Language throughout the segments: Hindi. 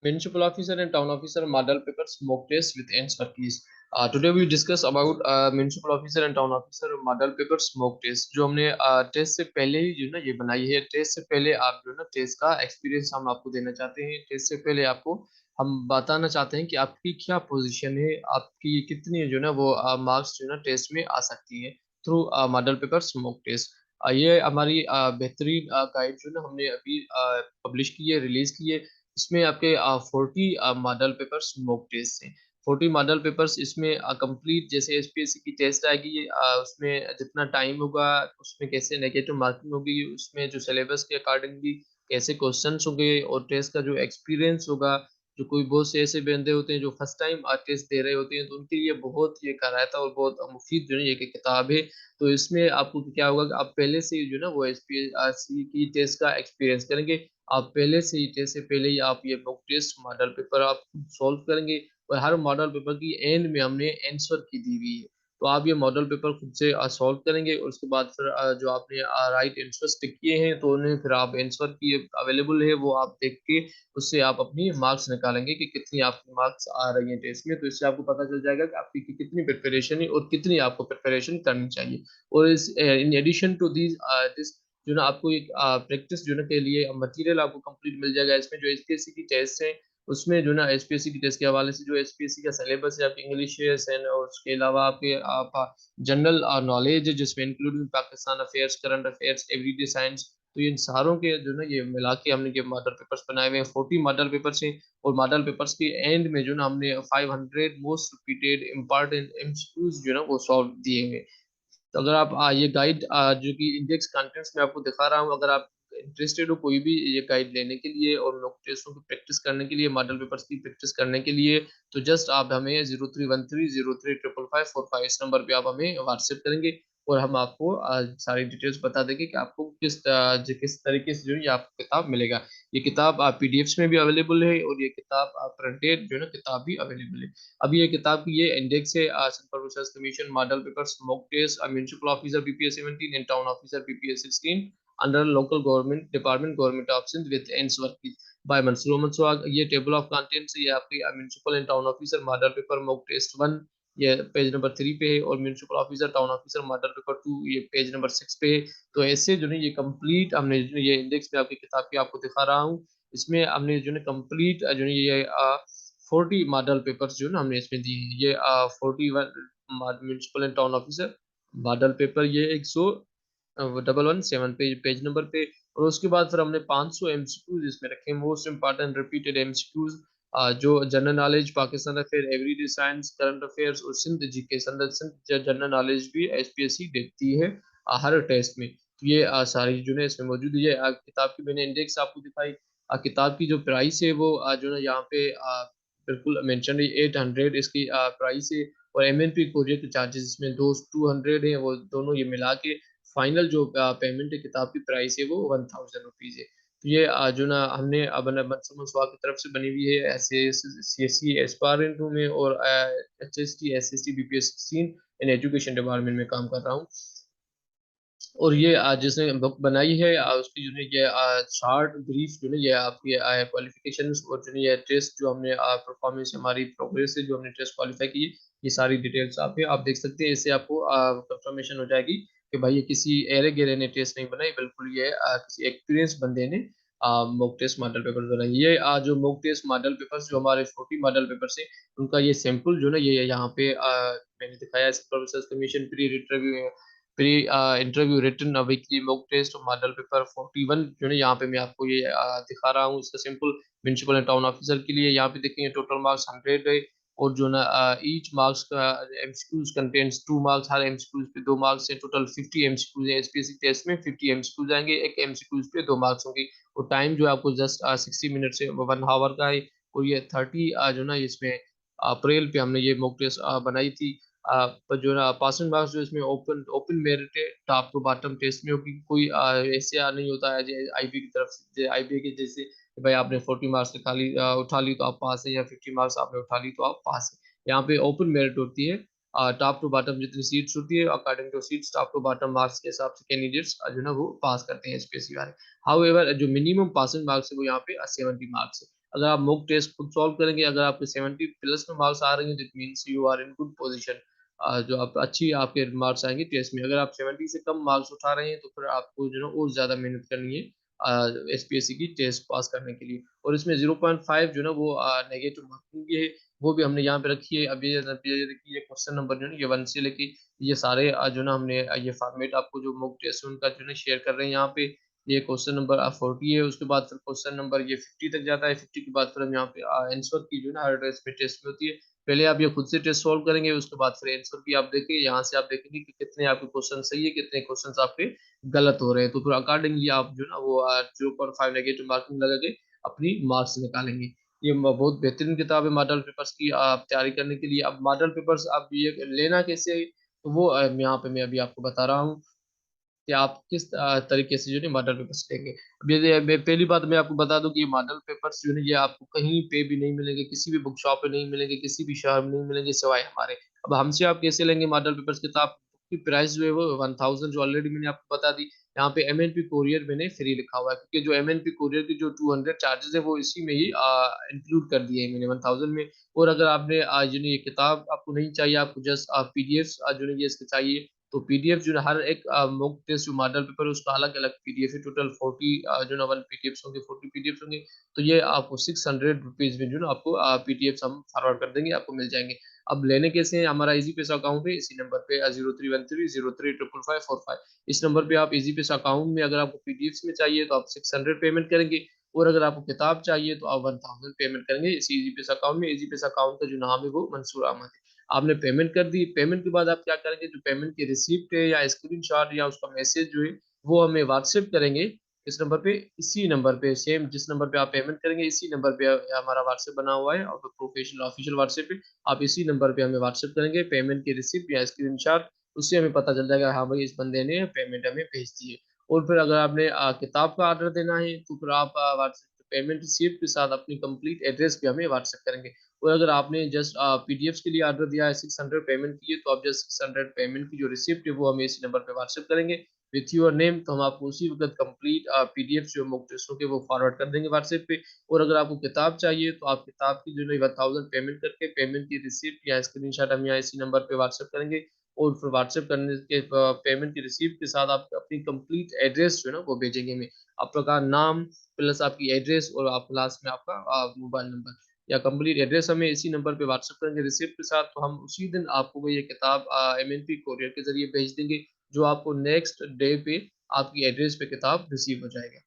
Municipal officer and town officer model papers mock test with answer keys. Today we discuss about municipal officer and town officer model papers mock test जो हमने टेस्ट से पहले ही जो ना ये बनाई है। टेस्ट से पहले आप जो ना टेस्ट का एक्सपीरियंस हम आपको देना चाहते हैं। टेस्ट से पहले आपको हम बताना चाहते हैं कि आपकी क्या पोजीशन है, आपकी कितनी जो ना वो मार्क्स जो ना टेस्ट में आ सकती है through model papers mock test. ये हमारी बेहतरीन गाइड जो ना हमने अभी पब्लिश की है, रिलीज की है। इसमें आपके 40 मॉडल पेपर्स मॉक टेस्ट हैं। 40 मॉडल पेपर्स इसमें कंप्लीट जैसे एसपीएससी की टेस्ट आएगी, उसमें जितना टाइम होगा, उसमें कैसे नेगेटिव मार्किंग होगी, उसमें जो सिलेबस के अकॉर्डिंगली कैसे क्वेश्चंस होंगे और टेस्ट का जो एक्सपीरियंस होगा। जो कोई बहुत से ऐसे बंदे होते हैं जो फर्स्ट टाइम टेस्ट दे रहे होते हैं, तो उनके लिए बहुत ये कराता और बहुत मुफीद जो है ये किताब है। तो इसमें आपको क्या होगा कि आप पहले से ही जो ना वो एसपीएससी की टेस्ट का एक्सपीरियंस करेंगे। आप पहले से ही टेस्ट से पहले ही आप ये मॉक टेस्ट मॉडल पेपर आप सॉल्व करेंगे और हर मॉडल पेपर की एंड में हमने आंसर की दी हुई है। तो आप ये मॉडल पेपर खुद से सॉल्व करेंगे और उसके बाद फिर जो आपने राइट आंसर्स टिक किए हैं तो उन्हें फिर आप आंसर की अवेलेबल है वो आप देख के उससे आप अपनी मार्क्स निकालेंगे कि कितनी आपकी मार्क्स आ रही है टेस्ट में। तो इससे आपको पता चल जाएगा कि आपकी कितनी प्रिपरेशन है और कितनी आपको प्रिपरेशन करनी चाहिए। और इस इन एडिशन टू दिस जो ना आपको एक प्रैक्टिस जो ना के लिए मटेरियल आपको कंप्लीट मिल जाएगा। इसमें जो एसपीएससी की टेस्ट है उसमें जो ना एसपीएससी की टेस्ट के हवाले से जो एसपीएससी का सिलेबस है, आपकी इंग्लिश है और उसके अलावा आपके आप जनरल नॉलेज है जिसमें including Pakistan affairs, current affairs, everyday science. तो इन सारों के जो ना ये मिला के हमने ये मॉडल पेपर्स बनाए हुए हैं। 40 मॉडल पेपर्स हैं और मॉडल पेपर्स के एंड में जो ना हमने 500 मोस्ट रिपीटेड इंपॉर्टेंट एमसीक्यूज जो ना वो सॉल्व दिए हुए। तो अगर आप ये गाइड जो कि इंडेक्स कंटेंट्स में आपको दिखा रहा हूँ, अगर आप इंटरेस्टेड हो कोई भी ये गाइड लेने के लिए और मॉक टेस्टों की प्रैक्टिस करने के लिए, मॉडल पेपर्स की प्रैक्टिस करने के लिए, तो जस्ट आप हमें 0313035545 इस नंबर पे आप हमें व्हाट्सएप करेंगे और हम आपको सारी डिटेल्स बता देंगे कि आपको किस तरीके से जो है ये आपको किताब मिलेगा। ये किताब आप पीडीएफ्स में भी अवेलेबल है और ये किताब प्रिंटेड जो है ना किताब भी अवेलेबल है। अभी ये किताब की ये इंडेक्स है central research commission model papers mock test municipal officer BPS 17 and town officer BPS 16 under local government department government of Sindh with answer key by Mansoor Mohammad Suhag. ये टेबल ऑफ कंटेंट्स ये आपकी municipal and town officer model paper mock test 1 ये पेज नंबर 3 पे है और municipal officer town officer model paper 2 ये पेज नंबर 6 पे है। तो ऐसे जो है ये कंप्लीट हमने जो ये इंडेक्स में आपकी किताब की आपको दिखा रहा हूँ। इसमें हमने जो है कंप्लीट जो है ये 40 मॉडल पेपर्स जो ना हमने इसमें दिए हैं। ये 41 municipal and town officer model paper ये 101 पेज पेज नंबर पे। और उसके बाद फिर हमने 500 एमसीक्यूज इसमें रखे, मोस्ट इंपॉर्टेंट रिपीटेड एमसीक्यूज जो general knowledge, Pakistan affair, everyday science, current affairs और Sindh GK. Sindh general knowledge भी एसपीएससी देखती है हर टेस्ट में। तो ये सारी जो है इसमें मौजूद है। ये किताब की मैंने इंडेक्स आपको दिखाई। किताब की जो प्राइस है वो जो है यहाँ पे बिल्कुल मेंशन है, 800 इसकी प्राइस है। और एमएनपी कोरियर के चार्जेस इसमें दो 200 है, वो दोनों ये मिला के फाइनल जो पेमेंट है किताब की प्राइस है वो 1000 रुपीज है। तो ये जो ना हमने अब मनसूर स्वाग की तरफ से बनी हुई है सीएससी एस्पायरेंट में और HST SST BPS 16 in education department में काम कर रहा हूँ। और ये जिसने बुक बनाई है उसकी जो है ये शॉर्ट ब्रीफ जो है ये आपकी क्वालिफिकेशंस और जो है ये टेस्ट जो हमने परफॉर्मेंस हमारी प्रोग्रेस है जो हमने टेस्ट क्वालिफाई की है, ये सारी डिटेल्स आप देख सकते हैं। इससे आपको कंफर्मेशन हो जाएगी कि भाई ये किसी एरे गेरे ने टेस्ट नहीं बनाई, बिल्कुल ये किसी एक्सपीरियंस बंदे ने मॉक टेस्ट मॉडल पेपर बनाई। ये जो मॉक टेस्ट मॉडल पेपर्स जो हमारे 40 मॉडल पेपर्स है उनका ये सैंपल जो ना ये यहाँ पे मैंने दिखाया है। Research commission pre interview written weekly mock test model paper 41 जो है यहाँ पे मैं आपको ये दिखा रहा हूँ। इसका simple municipal and town officer के लिए यहाँ पे देखेंगे टोटल मार्क्स 100 है और जो ना ईच मार्क्स का एमसीक्यूज कंटेन्स 2 मार्क्स, हर एमसीक्यूज पे 2 मार्क्स है। टोटल 50 एमसीक्यूज है। एसपीएससी टेस्ट में 50 एमसीक्यूज आएंगे, एक एमसीक्यूज पे 2 मार्क्स होंगे। और टाइम जो है आपको जस्ट 60 मिनट से 1 आवर का है। और ये 30 जो ना इसमें अप्रैल पे हमने ये मॉक टेस्ट बनाई थी। पर जो ना पासिंग मार्क्स जो इसमें ओपन ओपन मेरिट है, टॉप टू बॉटम टेस्ट में होगी। कोई ऐसे नहीं होता है आईबी की तरफ से, आईबी के जैसे कि भाई आपने 40 मार्क्स उठा ली तो आप पास है या 50 मार्क्स आपने उठा ली तो आप पास है। यहाँ पे ओपन मेरिट होती है। टॉप टू बॉटम जितनी सीट्स होती है according to seats top to bottom marks के हिसाब से कैंडिडेट्स जो ना वो पास करते हैं एसपीएससी वाले। हाउएवर जो मिनिमम पासिंग मार्क्स है वो यहाँ पे 70 मार्क्स है। अगर आप मॉक टेस्ट खुद सॉल्व करेंगे, अगर आपके 70 प्लस में मार्क्स आ रहे हैं, तो it means you are in good position. जो आप अच्छी आपके मार्क्स आएंगे टेस्ट में। अगर आप 70 से कम मार्क्स उठा रहे हैं, तो फिर आपको जो है और ज़्यादा मेहनत करनी है एसपीएससी की टेस्ट पास करने के लिए। और इसमें 0.5 जो है ना वो नेगेटिव मार्किंग की है, वो भी हमने यहाँ पे रखी है। अब ये देखिए, ये क्वेश्चन नंबर जो है ना, ये 1 से लेके ये सारे जो ना हमने ये फॉर्मेट आपको जो मॉक टेस्ट उनका जो है शेयर कर रहे हैं यहाँ पे। ये क्वेश्चन नंबर 40 है, उसके बाद फिर क्वेश्चन नंबर ये 50 तक जाता है। 50 के बाद फिर हम यहाँ पे आंसर की जो है ना हर टेस्ट में टेस्ट में होती है। पहले आप ये खुद से टेस्ट सॉल्व करेंगे, उसके बाद फिर आंसर भी आप देखेंगे। यहाँ से आप देखेंगे कि कितने आपके क्वेश्चन सही है, कितने क्वेश्चन आपके गलत हो रहे हैं। तो फिर अकॉर्डिंगली आप जो ना वो 0.5 नेगेटिव मार्किंग लगा के अपनी मार्क्स निकालेंगे। ये बहुत बेहतरीन किताब है मॉडल पेपर्स की आप तैयारी करने के लिए। अब मॉडल पेपर्स आप ये लेना कैसे है, तो वो यहाँ पे मैं अभी आपको बता रहा हूँ कि आप किस तरीके से जो है मॉडल पेपर्स लेंगे। अब ये पहली बात मैं आपको बता दूं कि ये मॉडल पेपर्स जो है ये आपको कहीं पे भी नहीं मिलेंगे, किसी भी बुक शॉप पे नहीं मिलेंगे, किसी भी शहर में नहीं मिलेंगे सिवाय हमारे। अब हमसे आप कैसे लेंगे मॉडल पेपर्स किताब की प्राइस जो है वो 1000 जो ऑलरेडी मैंने आपको बता दी। यहाँ पे एमएनपी कोरियर मैंने फ्री लिखा हुआ है, क्योंकि जो एमएनपी कोरियर की जो 200 चार्जेस है वो इसी में ही इंक्लूड कर दिए हैं मैंने 1000 में। और अगर आपने जो है ये किताब आपको नहीं चाहिए, आपको जस्ट पीडीएफ जो है ये इसके चाहिए, तो पीडीएफ जो है हर एक मॉक टेस्ट जो मॉडल पेपर है उसका अलग अलग पीडीएफ है। टोटल 40 जो ना 1 पीडीएफ होंगे, 40 पीडीएफ होंगे। तो ये आपको 600 रुपीज में जो ना आपको पीडीएफ हम फॉरवर्ड कर देंगे, आपको मिल जाएंगे। अब लेने कैसे हैं, हमारा इजी पैसा अकाउंट है, इसी नंबर पे 0313 03 555 इस नंबर पे आप इजी पैसा अकाउंट में अगर आपको पीडीएफ में चाहिए तो आप 600 पेमेंट करेंगे, और अगर आपको किताब चाहिए तो आप 1000 पेमेंट करेंगे इसी इजी पैसा अकाउंट में। इजी पैसा अकाउंट का जो नाम है वो मंसूर अहमद है। आपने पेमेंट कर दी, पेमेंट के बाद आप क्या करेंगे, जो पेमेंट की रिसिप्ट है या स्क्रीनशॉट या उसका मैसेज जो है वो हमें व्हाट्सएप करेंगे इस नंबर पे। इसी नंबर पे सेम जिस नंबर पे आप पेमेंट करेंगे इसी नंबर पे हमारा व्हाट्सएप बना हुआ है और प्रोफेशनल ऑफिशियल व्हाट्सएप है। आप इसी नंबर पे हमें व्हाट्सएप करेंगे पेमेंट की रिसिप्ट या स्क्रीनशॉट, उससे हमें पता चल जाएगा हाँ भाई इस बंदे ने पेमेंट हमें भेज दी है। और फिर अगर आपने किताब का ऑर्डर देना है तो फिर आप व्हाट्सएप पेमेंट रिसिप्ट के साथ अपनी कंप्लीट एड्रेस भी हमें व्हाट्सएप करेंगे। और अगर आपने जस्ट पीडीएफ के लिए ऑर्डर दिया है, 600 पेमेंट की है, तो आप जस्ट 600 पेमेंट की जो रिसिप्ट है वो हमें इसी नंबर पे व्हाट्सएप करेंगे विथ योर नेम। तो हम आपको उसी वक्त कंप्लीट पीडीएफ जो मॉक टेस्टों के वो फॉरवर्ड कर देंगे व्हाट्सएप पे। और अगर आपको किताब चाहिए तो आप किताब की जो है 1000 पेमेंट करके पेमेंट की रिसिप्ट या स्क्रीनशॉट हम यहाँ इसी नंबर पे व्हाट्सएप करेंगे। और फिर व्हाट्सएप करने के पेमेंट की रिसिप्ट के साथ आप अपनी कंप्लीट एड्रेस जो है ना वो भेजेंगे हमें। आपका नाम प्लस आपकी एड्रेस और आप लास्ट में आपका मोबाइल नंबर या कंप्लीट एड्रेस हमें इसी नंबर पे व्हाट्सएप करेंगे रिसिप्ट के साथ। तो हम उसी दिन आपको ये किताब एमएनपी कोरियर के जरिए भेज देंगे, जो आपको नेक्स्ट डे पे आपकी एड्रेस पे किताब रिसीव हो जाएगा।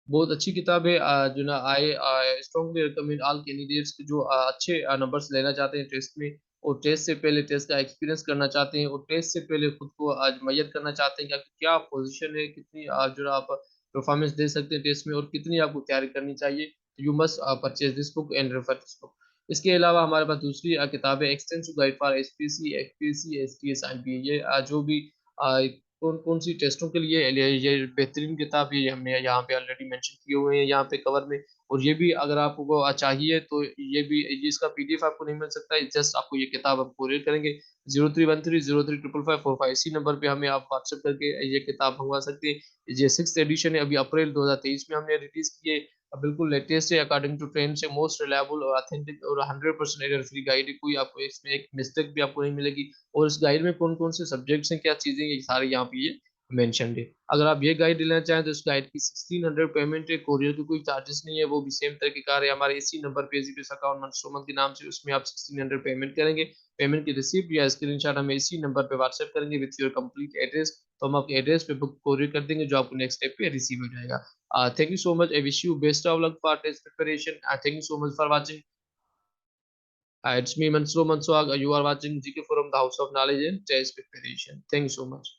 बहुत अच्छी किताब है जो ना I strongly recommend all candidates जो अच्छे नंबर्स लेना चाहते हैं टेस्ट में, और टेस्ट से पहले टेस्ट का एक्सपीरियंस करना चाहते हैं, और टेस्ट से पहले खुद को आज मैयत करना चाहते हैं कि क्या पोजीशन है, कितनी जो ना आप परफॉर्मेंस दे सकते हैं टेस्ट में, और कितनी आपको तैयारी करनी चाहिए। You must purchase this book and refer this book. इसके अलावा हमारे पास दूसरी किताब है extensive guide for SPSC FPSC STS IB. ये जो भी कौन कौन सी टेस्टों के लिए ये बेहतरीन किताब ये हमने यहाँ पे ऑलरेडी मेंशन किए हुए हैं यहाँ पे कवर में। और ये भी अगर आपको चाहिए तो ये इसका पीडीएफ आपको नहीं मिल सकता है, जस्ट आपको ये किताब हम कोरियर करेंगे 0313 03 555 इसी नंबर पे हमें आप व्हाट्सएप करके ये किताब मंगवा सकते हैं। ये 6th एडिशन है, अभी अप्रैल 2023 में हमने रिलीज की है। बिल्कुल लेटेस्ट है, अकॉर्डिंग टू ट्रेंड से मोस्ट रिलायबल और ऑथेंटिक और 100% एरर फ्री गाइड है। कोई आपको इसमें एक मिस्टेक भी आपको नहीं मिलेगी। और इस गाइड में कौन कौन से सब्जेक्ट्स हैं, क्या चीजें ये सारे यहाँ पे ये मेंशन है। अगर आप ये गाइड लेना चाहें तो इस गाइड की 1600 पेमेंट है, कोरियर की कोई चार्जेस नहीं है, वो भी सेम तरीके का है हमारे इसी नंबर पे जीपीएस अकाउंट मनसूमत के नाम से, उसमें आप 1600 पेमेंट करेंगे। पेमेंट की रिसिप्ट या स्क्रीनशॉट हमें इसी नंबर पे व्हाट्सएप करेंगे विथ योर कंप्लीट एड्रेस, तो हम आपके एड्रेस पे बुक कोरियर कर देंगे, जो आपको नेक्स्ट स्टेप पे रिसीव हो जाएगा। Thank you so much. I wish you best of luck for test preparation. Thank you so much for watching. It's me, Mansur Mansuag. You are watching GK Forum, the House of Knowledge and Test Preparation. Thank you so much.